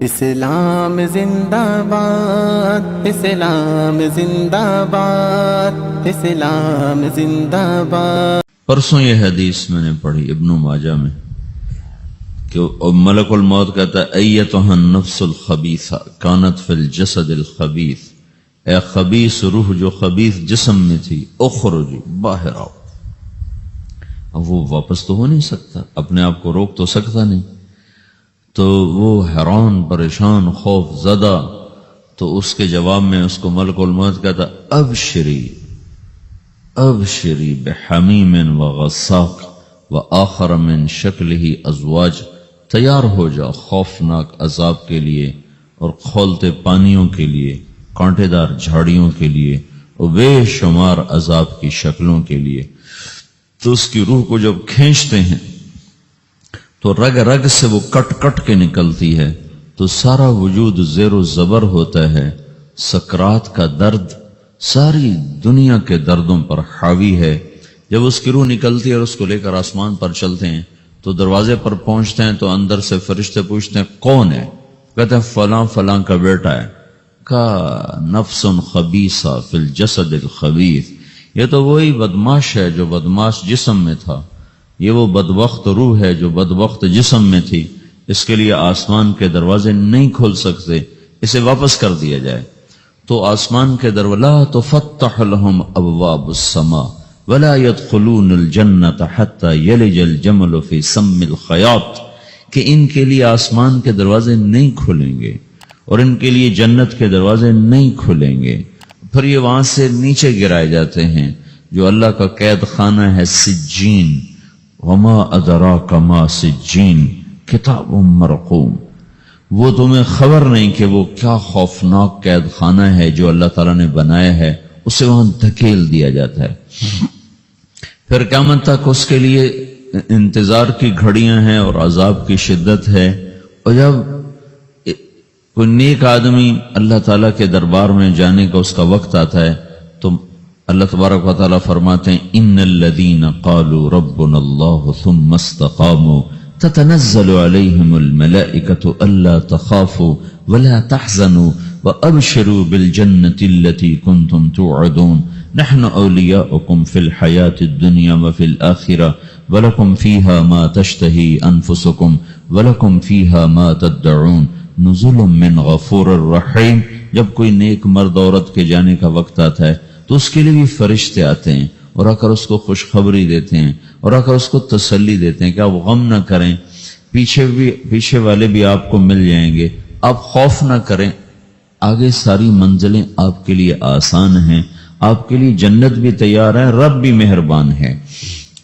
اسلام زندہ باد، اسلام زندہ باد، اسلام زندہ باد۔ پرسوں یہ حدیث میں نے پڑھی ابن ماجہ میں کہ ملک الموت کہتا ہے ایتھا النفس الخبیثہ کانت فی الجسد الخبیث، اے خبیث روح جو خبیث جسم میں تھی، اخرجی باہر آؤ۔ اب وہ واپس تو ہو نہیں سکتا، اپنے آپ کو روک تو سکتا نہیں، تو وہ حیران پریشان خوف زدہ، تو اس کے جواب میں اس کو ملک الموت کہتا ابشری ابشری بحمیم وغساق وآخر من شکلہ ازواج، تیار ہو جا خوفناک عذاب کے لیے اور کھولتے پانیوں کے لیے، کانٹے دار جھاڑیوں کے لیے اور بے شمار عذاب کی شکلوں کے لیے۔ تو اس کی روح کو جب کھینچتے ہیں تو رگ رگ سے وہ کٹ کٹ کے نکلتی ہے، تو سارا وجود زیر و زبر ہوتا ہے، سکرات کا درد ساری دنیا کے دردوں پر حاوی ہے۔ جب اس کی روح نکلتی ہے اور اس کو لے کر آسمان پر چلتے ہیں تو دروازے پر پہنچتے ہیں تو اندر سے فرشتے پوچھتے ہیں کون ہے؟ کہتے ہیں فلاں فلاں کا بیٹا ہے۔ کا نفس خبیثہ فی الجسد الخبیث، یہ تو وہی بدماش ہے جو بدماش جسم میں تھا، یہ وہ بدبخت روح ہے جو بدبخت جسم میں تھی، اس کے لیے آسمان کے دروازے نہیں کھول سکتے، اسے واپس کر دیا جائے۔ تو آسمان کے دروازے لا تفتح لهم ابواب السماء ولا يدخلون الجنة حتى يلج الجمل في سم الخياط، کہ ان کے لیے آسمان کے دروازے نہیں کھلیں گے اور ان کے لیے جنت کے دروازے نہیں کھلیں گے، پھر یہ وہاں سے نیچے گرائے جاتے ہیں جو اللہ کا قید خانہ ہے سجین۔ وما ادراک ما سجین کتاب مرقوم، وہ تمہیں خبر نہیں کہ وہ کیا خوفناک قید خانہ ہے جو اللہ تعالیٰ نے بنایا ہے، اسے وہاں دھکیل دیا جاتا ہے۔ پھر قیامت تک اس کے لیے انتظار کی گھڑیاں ہیں اور عذاب کی شدت ہے۔ اور جب کوئی نیک آدمی اللہ تعالیٰ کے دربار میں جانے کا اس کا وقت آتا ہے تو اللہ تبارک و تعالیٰ فرماتے ہیں ان الذین قالوا ربنا اللہ ثم استقاموا تتنزل علیہم الملائکۃ الا تخافوا ولا تحزنوا وابشروا بالجنۃ التي کنتم توعدون نحن اولیاؤکم فی الحیاۃ الدنیا وفی الآخرہ ولکم فیہا ما تشتہی انفسکم ولکم فیہا ما تدعون نزل من غفور الرحیم۔ جب کوئی نیک مرد عورت کے جانے کا وقت آتا ہے تو اس کے لیے بھی فرشتے آتے ہیں اور آ کر اس کو خوشخبری دیتے ہیں اور آ کر اس کو تسلی دیتے ہیں کہ آپ غم نہ کریں، پیچھے والے بھی آپ کو مل جائیں گے، آپ خوف نہ کریں، آگے ساری منزلیں آپ کے لیے آسان ہیں، آپ کے لیے جنت بھی تیار ہے، رب بھی مہربان ہے۔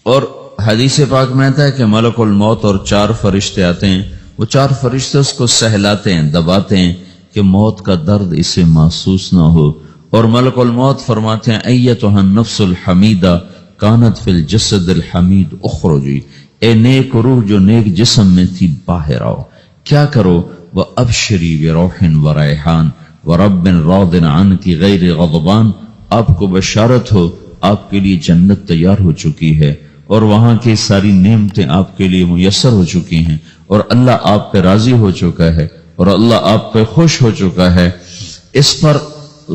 اور حدیث پاک میں آتا ہے کہ ملک الموت اور 4 فرشتے آتے ہیں، وہ 4 فرشتے اس کو سہلاتے ہیں، دباتے ہیں کہ موت کا درد اسے محسوس نہ ہو۔ اور ملک الموت فرماتے ہیں ایتھا النفس الحمیدہ کانت فی الجسد الحمید اخرجی، اے نیک روح جو نیک جسم میں تھی باہر آؤ۔ کیا کرو؟ وابشری بروح وریحان ورب راض عنک غیر غضبان، آپ کو بشارت ہو آپ کے لیے جنت تیار ہو چکی ہے اور وہاں کی ساری نعمتیں آپ کے لیے میسر ہو چکی ہیں اور اللہ آپ پہ راضی ہو چکا ہے اور اللہ آپ پہ خوش ہو چکا ہے۔ اس پر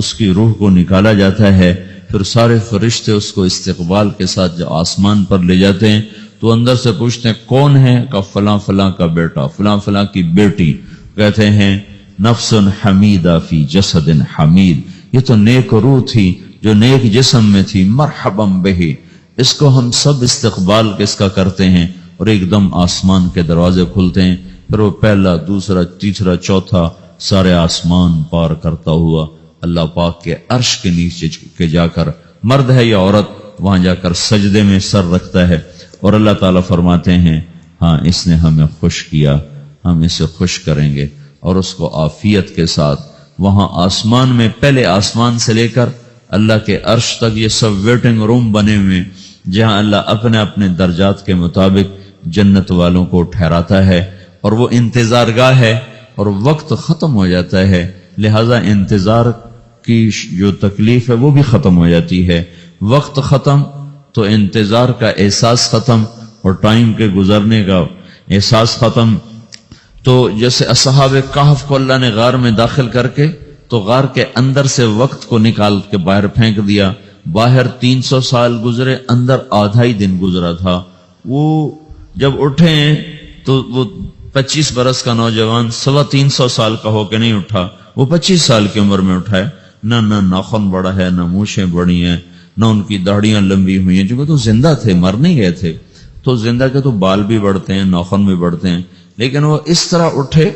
اس کی روح کو نکالا جاتا ہے، پھر سارے فرشتے اس کو استقبال کے ساتھ جب آسمان پر لے جاتے ہیں تو اندر سے پوچھتے ہیں کون ہے؟ کہ فلاں فلاں کا بیٹا، فلاں فلاں کی بیٹی۔ کہتے ہیں نفس حمیدہ فی جسد حمید، یہ تو نیک روح تھی جو نیک جسم میں تھی، مرحبا بہی، اس کو ہم سب استقبال کس کا کرتے ہیں۔ اور ایک دم آسمان کے دروازے کھلتے ہیں، پھر وہ پہلا دوسرا تیسرا چوتھا سارے آسمان پار کرتا ہوا اللہ پاک کے عرش کے نیچے کے جا کر، مرد ہے یا عورت، وہاں جا کر سجدے میں سر رکھتا ہے اور اللہ تعالیٰ فرماتے ہیں ہاں اس نے ہمیں خوش کیا، ہم اسے خوش کریں گے، اور اس کو عافیت کے ساتھ وہاں آسمان میں، پہلے آسمان سے لے کر اللہ کے عرش تک یہ سب ویٹنگ روم بنے ہوئے جہاں اللہ اپنے اپنے درجات کے مطابق جنت والوں کو ٹھہراتا ہے، اور وہ انتظار گاہ ہے اور وقت ختم ہو جاتا ہے، لہذا انتظار کی جو تکلیف ہے وہ بھی ختم ہو جاتی ہے۔ وقت ختم تو انتظار کا احساس ختم اور ٹائم کے گزرنے کا احساس ختم، تو جیسے اصحاب کہف کو اللہ نے غار میں داخل کر کے تو غار کے اندر سے وقت کو نکال کے باہر پھینک دیا. باہر 300 سال گزرے، اندر آدھا ہی دن گزرا تھا. وہ جب اٹھے ہیں تو وہ 25 برس کا نوجوان 350 سال کا ہو کے نہیں اٹھا، وہ 25 سال کی عمر میں اٹھا ہے. نہ ناخن بڑا ہے، نہ مونچھیں بڑی ہیں، نہ ان کی داڑیاں لمبی ہوئی ہیں، چونکہ تو زندہ تھے، مر نہیں گئے تھے. تو زندہ کے تو بال بھی بڑھتے ہیں، ناخن بھی بڑھتے ہیں، لیکن وہ اس طرح اٹھے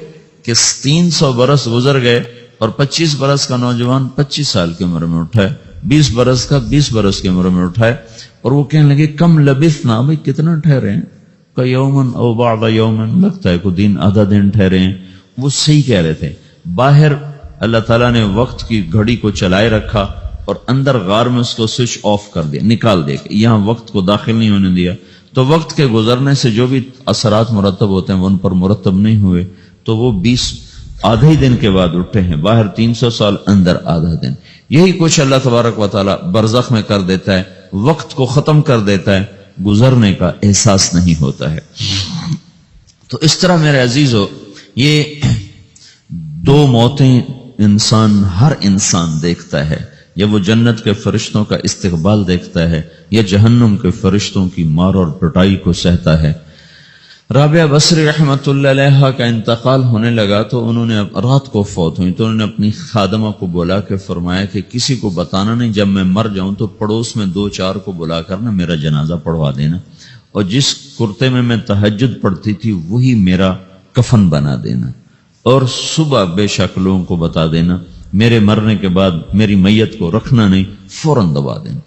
کہ 300 برس گزر گئے اور 25 برس کا نوجوان 25 سال کی عمر میں اٹھا ہے، 20 برس کا 20 برس کی عمر میں اٹھا ہے. اور وہ کہنے لگے کم لبثنا، بھائی کتنا ٹھہرے ہیں؟ کہ یومن او بعض یومن، لگتا ہے کوئی دن آدھا دن ٹھہرے ہیں. وہ صحیح کہہ رہے تھے. باہر اللہ تعالیٰ نے وقت کی گھڑی کو چلائے رکھا اور اندر غار میں اس کو سوئچ آف کر دیا، نکال دے. یہاں وقت کو داخل نہیں ہونے دیا. تو وقت کے گزرنے سے جو بھی اثرات مرتب ہوتے ہیں وہ ان پر مرتب نہیں ہوئے. تو وہ 20 آدھے دن کے بعد اٹھے ہیں. باہر 300 سال، اندر آدھا دن. یہی کچھ اللہ تبارک و تعالیٰ برزخ میں کر دیتا ہے، وقت کو ختم کر دیتا ہے، گزرنے کا احساس نہیں ہوتا ہے. تو اس طرح میرے عزیزو، یہ 2 موتیں ہر انسان دیکھتا ہے. یا وہ جنت کے فرشتوں کا استقبال دیکھتا ہے یا جہنم کے فرشتوں کی مار اور پٹائی کو سہتا ہے. رابعہ بصری رحمت اللہ علیہ کا انتقال ہونے لگا تو انہوں نے رات کو فوت ہوئی تو انہوں نے اپنی خادمہ کو بلا کے فرمایا کہ کسی کو بتانا نہیں، جب میں مر جاؤں تو پڑوس میں 2-4 کو بلا کر نا میرا جنازہ پڑھوا دینا، اور جس کرتے میں تہجد پڑھتی تھی وہی میرا کفن بنا دینا، اور صبح بے شک لوگوں کو بتا دینا میرے مرنے کے بعد میری میت کو رکھنا نہیں، فوراً دبا دینا.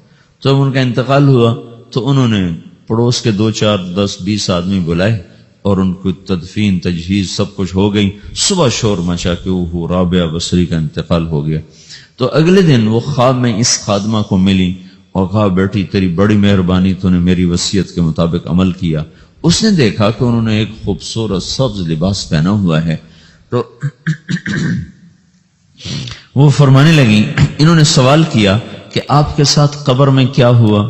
تو جب ان کا انتقال ہوا تو انہوں نے پڑوس کے 2-4-10-20 آدمی بلائے اور ان کو تدفین تجہیز سب کچھ ہو گئی. صبح شور مچا کہ وہ رابعہ بصری کا انتقال ہو گیا. تو اگلے دن وہ خواب میں اس خادمہ کو ملی اور کہا بیٹی تیری بڑی مہربانی، تو نے میری وصیت کے مطابق عمل کیا. اس نے دیکھا کہ انہوں نے ایک خوبصورت سبز لباس پہنا ہوا ہے. تو وہ فرمانے لگی، انہوں نے سوال کیا کہ آپ کے ساتھ قبر میں کیا ہوا؟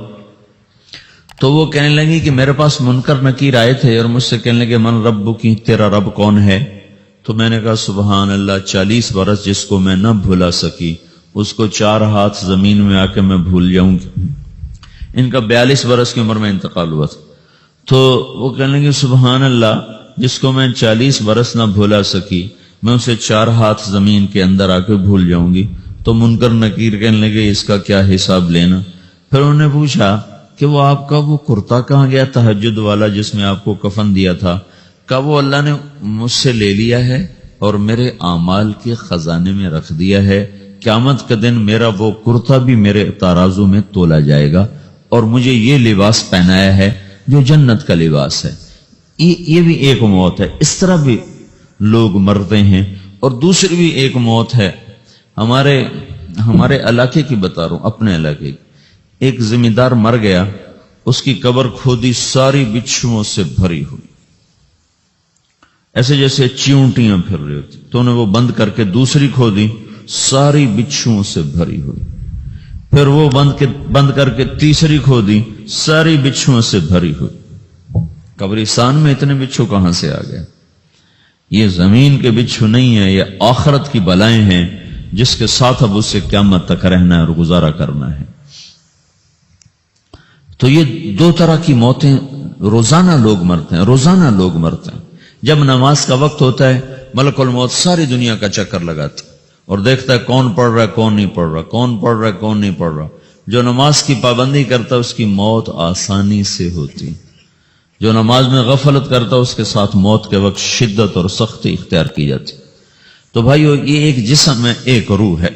تو وہ کہنے لگی کہ میرے پاس منکر نکیر آئے تھے اور مجھ سے کہنے لگے من رب کی، تیرا رب کون ہے؟ تو میں نے کہا سبحان اللہ، 40 برس جس کو میں نہ بھولا سکی اس کو 4 ہاتھ زمین میں آ کے میں بھول جاؤں گی. ان کا 42 برس کی عمر میں انتقال ہوا تھا. تو وہ کہنے لگے سبحان اللہ، جس کو میں 40 برس نہ بھولا سکی میں اسے 4 ہاتھ زمین کے اندر آ کے بھول جاؤں گی. تو منکر نکیر کہنے لگے اس کا کیا حساب لینا؟ پھر انہوں نے پوچھا کہ وہ آپ کا وہ کرتا کہاں گیا تہجد والا جس میں آپ کو کفن دیا تھا؟ کہا وہ اللہ نے مجھ سے لے لیا ہے اور میرے اعمال کے خزانے میں رکھ دیا ہے. قیامت کے دن میرا وہ کرتا بھی میرے ترازو میں تولا جائے گا اور مجھے یہ لباس پہنایا ہے جو جنت کا لباس ہے. یہ بھی ایک موت ہے. اس طرح بھی لوگ مرتے ہیں. اور دوسری بھی ایک موت ہے، ہمارے علاقے کی بتا رہا ہوں، اپنے علاقے کی. ایک ذمہ دار مر گیا، اس کی قبر کھودی، ساری بچھوؤں سے بھری ہوئی، ایسے جیسے چیونٹیاں پھر رہی ہوتی. تو انہیں وہ بند کر کے دوسری کھودی، ساری بچھوؤں سے بھری ہوئی. پھر وہ بند کر کے تیسری کھودی، ساری بچھوؤں سے بھری ہوئی. قبرستان میں اتنے بچھو کہاں سے آ گئے؟ یہ زمین کے بچھو نہیں ہے، یہ آخرت کی بلائیں ہیں جس کے ساتھ اب اسے قیامت تک رہنا ہے اور گزارا کرنا ہے. تو یہ 2 طرح کی موتیں روزانہ لوگ مرتے ہیں، روزانہ لوگ مرتے ہیں. جب نماز کا وقت ہوتا ہے ملک الموت ساری دنیا کا چکر لگاتا اور دیکھتا ہے کون پڑھ رہا ہے کون نہیں پڑھ رہا، کون پڑھ رہا ہے کون نہیں پڑھ رہا. جو نماز کی پابندی کرتا ہے اس کی موت آسانی سے ہوتی، جو نماز میں غفلت کرتا ہے اس کے ساتھ موت کے وقت شدت اور سختی اختیار کی جاتی. تو بھائیو، یہ ایک جسم ہے، ایک روح ہے.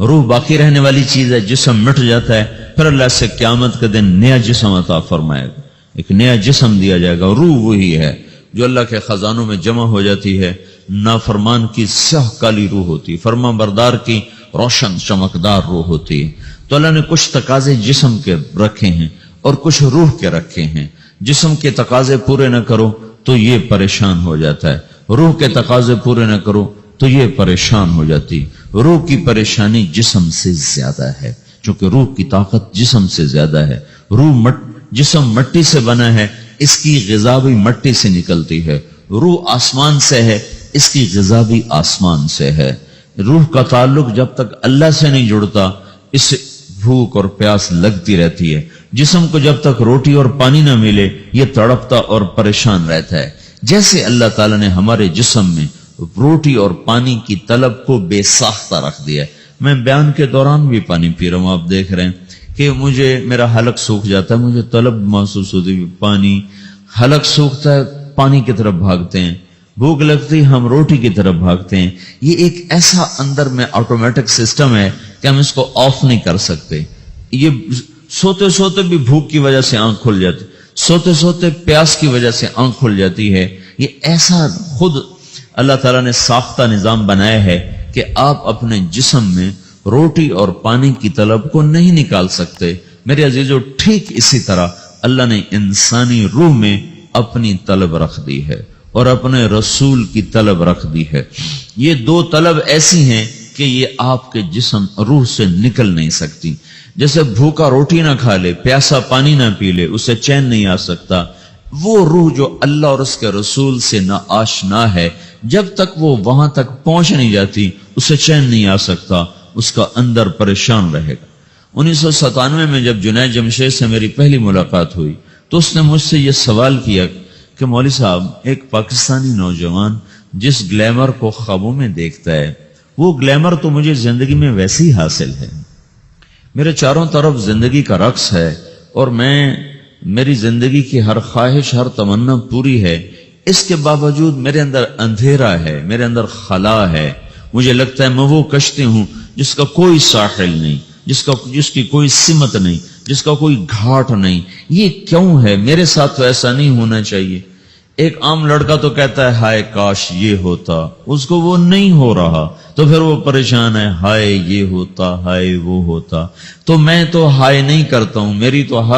روح باقی رہنے والی چیز ہے، جسم مٹ جاتا ہے، پھر اللہ سے قیامت کے دن نیا جسم عطا فرمائے گا، ایک نیا جسم دیا جائے گا. روح وہی ہے جو اللہ کے خزانوں میں جمع ہو جاتی ہے. نافرمان کی سیاہ کالی روح ہوتی، فرمان بردار کی روشن چمکدار روح ہوتی ہے. تو اللہ نے کچھ تقاضے جسم کے رکھے ہیں اور کچھ روح کے رکھے ہیں. جسم کے تقاضے پورے نہ کرو تو یہ پریشان ہو جاتا ہے، روح کے تقاضے پورے نہ کرو تو یہ پریشان ہو جاتی. روح کی پریشانی جسم سے زیادہ ہے، چونکہ روح کی طاقت جسم سے زیادہ ہے. جسم مٹی سے بنا ہے، اس کی غذا بھی مٹی سے نکلتی ہے. روح آسمان سے ہے، اس کی غذا بھی آسمان سے ہے۔ روح کا تعلق جب تک اللہ سے نہیں جڑتا، اس سے بھوک اور پیاس لگتی رہتی ہے۔ جسم کو جب تک روٹی اور پانی نہ ملے یہ تڑپتا اور پریشان رہتا ہے۔ جیسے اللہ تعالیٰ نے ہمارے جسم میں روٹی اور پانی کی طلب کو بے ساختہ رکھ دیا ہے۔ میں بیان کے دوران بھی پانی پی رہا ہوں، آپ دیکھ رہے ہیں کہ مجھے میرا حلق سوکھ جاتا ہے، مجھے طلب محسوس ہوتی ہے پانی، حلق سوکھتا ہے پانی کی طرف بھاگتے ہیں، بھوک لگتی ہم روٹی کی طرف بھاگتے ہیں۔ یہ ایک ایسا اندر میں آٹومیٹک سسٹم ہے کہ ہم اس کو آف نہیں کر سکتے۔ یہ سوتے سوتے بھی بھوک کی وجہ سے آنکھ کھل جاتی، سوتے سوتے پیاس کی وجہ سے آنکھ کھل جاتی ہے۔ یہ ایسا خود اللہ تعالیٰ نے ساختہ نظام بنایا ہے کہ آپ اپنے جسم میں روٹی اور پانی کی طلب کو نہیں نکال سکتے۔ میرے عزیزو، ٹھیک اسی طرح اللہ نے انسانی روح میں اپنی طلب رکھ دی ہے اور اپنے رسول کی طلب رکھ دی ہے۔ یہ دو طلب ایسی ہیں کہ یہ آپ کے جسم روح سے نکل نہیں سکتی۔ جیسے بھوکا روٹی نہ کھا لے، پیاسا پانی نہ پی لے، اسے چین نہیں آ سکتا۔ وہ روح جو اللہ اور اس کے رسول سے نہ آشنا ہے، جب تک وہ وہاں تک پہنچ نہیں جاتی اسے چین نہیں آ سکتا، اس کا اندر پریشان رہے گا۔ 1997 میں جب جنید جمشید سے میری پہلی ملاقات ہوئی تو اس نے مجھ سے یہ سوال کیا کہ مولوی صاحب، ایک پاکستانی نوجوان جس گلیمر کو خوابوں میں دیکھتا ہے، وہ گلیمر تو مجھے زندگی میں ویسے ہی حاصل ہے، میرے چاروں طرف زندگی کا رقص ہے اور میری زندگی کی ہر خواہش، ہر تمنا پوری ہے، اس کے باوجود میرے اندر اندھیرا ہے، میرے اندر خلا ہے۔ مجھے لگتا ہے میں وہ کشتی ہوں جس کا کوئی ساحل نہیں، جس کی کوئی سمت نہیں، جس کا کوئی گھاٹ نہیں۔ یہ کیوں ہے؟ میرے ساتھ تو ایسا نہیں ہونا چاہیے۔ ایک عام لڑکا تو کہتا ہے ہائے کاش یہ ہوتا، اس کو وہ نہیں ہو رہا تو پھر وہ پریشان ہے، ہائے یہ ہوتا، ہائے وہ ہوتا۔ تو میں تو ہائے نہیں کرتا ہوں، میری تو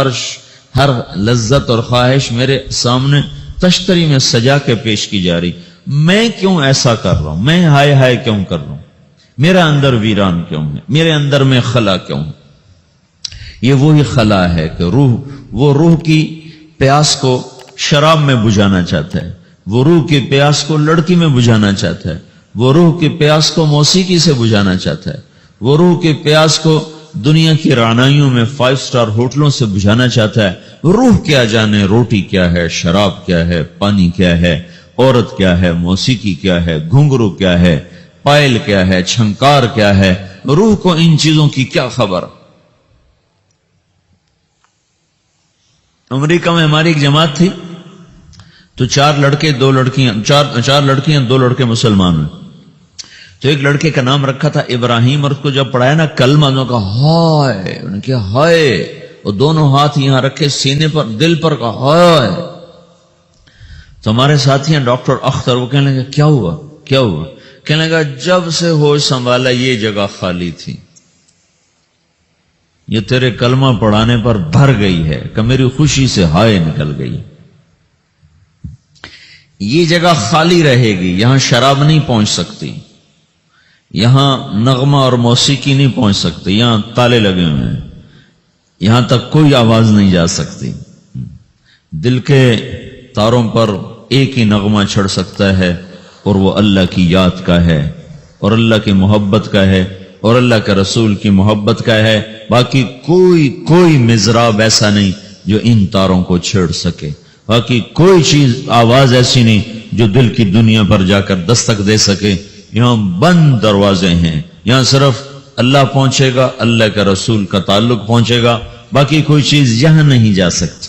ہر لذت اور خواہش میرے سامنے تشتری میں سجا کے پیش کی جا رہی۔ میں کیوں ایسا کر رہا ہوں؟ میں ہائے ہائے کیوں کر رہا ہوں؟ میرا اندر ویران کیوں ہے؟ میرے اندر میں خلا کیوں ہے؟ یہ وہی خلا ہے کہ وہ روح کی پیاس کو شراب میں بجھانا چاہتا ہے، وہ روح کی پیاس کو لڑکی میں بجھانا چاہتا ہے، وہ روح کی پیاس کو موسیقی سے بجھانا چاہتا ہے، وہ روح کی پیاس کو دنیا کی رعنائیوں میں 5 اسٹار ہوٹلوں سے بجھانا چاہتا ہے۔ روح کیا جانے روٹی کیا ہے، شراب کیا ہے، پانی کیا ہے، عورت کیا ہے، موسیقی کیا ہے، گھنگرو کیا ہے، پائل کیا ہے، چھنکار کیا ہے، روح کو ان چیزوں کی کیا خبر؟ امریکہ میں ہماری ایک جماعت تھی تو 4 لڑکے 2 لڑکیاں، 4 لڑکیاں 2 لڑکے مسلمان ہوئے۔ تو ایک لڑکے کا نام رکھا تھا ابراہیم، اور اس کو جب پڑھایا نا کلمہ، انہوں نے کہا ہائے، انہوں نے کہا ہائے، اور دونوں ہاتھ یہاں رکھے سینے پر، دل پر، کہا ہائے۔ تو ہمارے ساتھی ہیں ڈاکٹر اختر، وہ کہنے لگا کیا ہوا کیا ہوا؟ کہنے لگا جب سے ہوش سنبھالا یہ جگہ خالی تھی، یہ تیرے کلمہ پڑھانے پر بھر گئی ہے کہ میری خوشی سے ہائے نکل گئی۔ یہ جگہ خالی رہے گی، یہاں شراب نہیں پہنچ سکتی، یہاں نغمہ اور موسیقی نہیں پہنچ سکتی، یہاں تالے لگے ہوئے ہیں، یہاں تک کوئی آواز نہیں جا سکتی۔ دل کے تاروں پر ایک ہی نغمہ چڑھ سکتا ہے اور وہ اللہ کی یاد کا ہے، اور اللہ کی محبت کا ہے، اور اللہ کے رسول کی محبت کا ہے۔ باقی کوئی مضراب ایسا نہیں جو ان تاروں کو چھیڑ سکے، باقی کوئی چیز، آواز ایسی نہیں جو دل کی دنیا پر جا کر دستک دے سکے۔ یہاں بند دروازے ہیں، یہاں صرف اللہ پہنچے گا، اللہ کے رسول کا تعلق پہنچے گا، باقی کوئی چیز یہاں نہیں جا سکتی۔